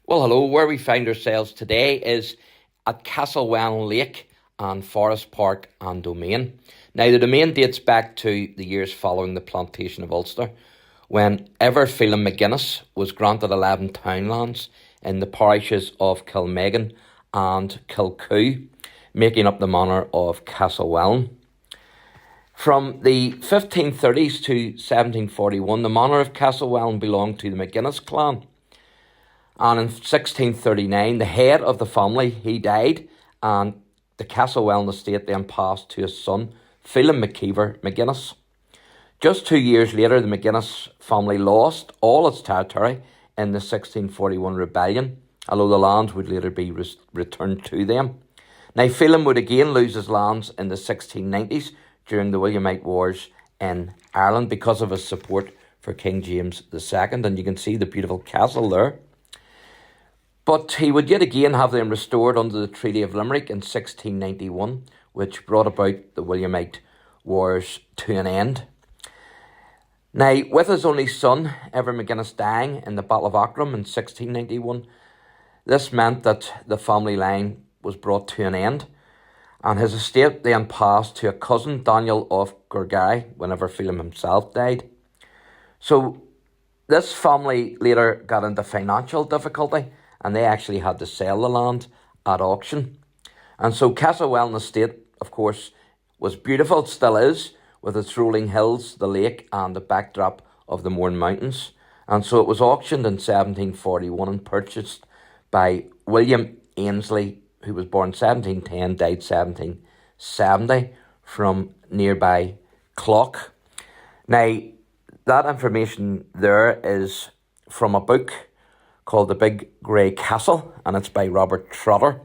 Well, hello. Where we find ourselves today is at CASTLEWELLAN Lake and Forest Park and Domain. Now, the domain dates back to the years following the plantation of Ulster, when Phelim McGuinness was granted 11 townlands in the parishes of Kilmegan and Kilcoo, making up the manor of CASTLEWELLAN. From the 1530s to 1741, the manor of CASTLEWELLAN belonged to the McGuinness clan. And in 1639, the head of the family, he died, and the CASTLEWELLAN estate then passed to his son, Phelim McGuinness. Just 2 years later, the McGuinness family lost all its territory in the 1641 rebellion, although the lands would later be returned to them. Now, Phelim would again lose his lands in the 1690s during the Williamite Wars in Ireland because of his support for King James II, and you can see the beautiful castle there. But he would yet again have them restored under the Treaty of Limerick in 1691, which brought about the Williamite Wars to an end. Now, with his only son, Evan McGuinness, dying in the Battle of Aughrim in 1691, this meant that the family line was brought to an end, and his estate then passed to a cousin, Daniel of Gorgari, whenever Phelim himself died. So this family later got into financial difficulty, and they actually had to sell the land at auction. And so CASTLEWELLAN estate, of course, was beautiful, it still is, with its rolling hills, the lake, and the backdrop of the Mourne Mountains. And so it was auctioned in 1741 and purchased by William ANNESLEY, who was born 1710, died 1770, from nearby Clock. Now, that information there is from a book called The Big Grey Castle, and it's by Robert Trotter.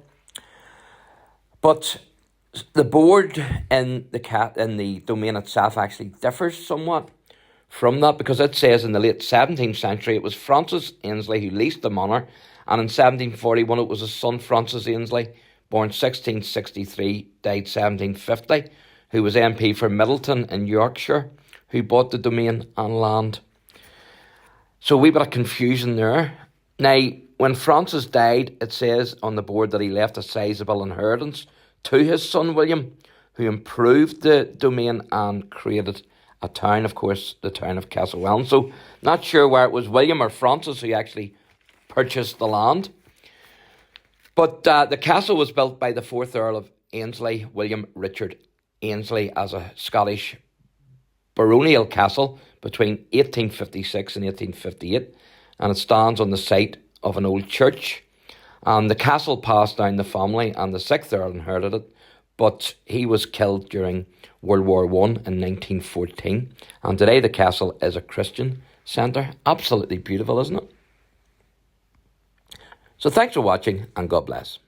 But the board in the domain itself actually differs somewhat from that, because it says in the late 17th century it was Francis ANNESLEY who leased the manor, and in 1741 it was his son Francis ANNESLEY, born 1663, died 1750, who was MP for Middleton in Yorkshire, who bought the domain and land. So a wee bit of confusion there. Now, when Francis died, it says on the board that he left a sizable inheritance to his son William, who improved the domain and created a town, of course, the town of CASTLEWELLAN. So, not sure where it was William or Francis who actually purchased the land. But the castle was built by the 4th Earl of ANNESLEY, William Richard ANNESLEY, as a Scottish baronial castle between 1856 and 1858. And it stands on the site of an old church. And the castle passed down the family, and the 6th Earl inherited it, but he was killed during World War I in 1914. And today the castle is a Christian centre. Absolutely beautiful, isn't it? So thanks for watching, and God bless.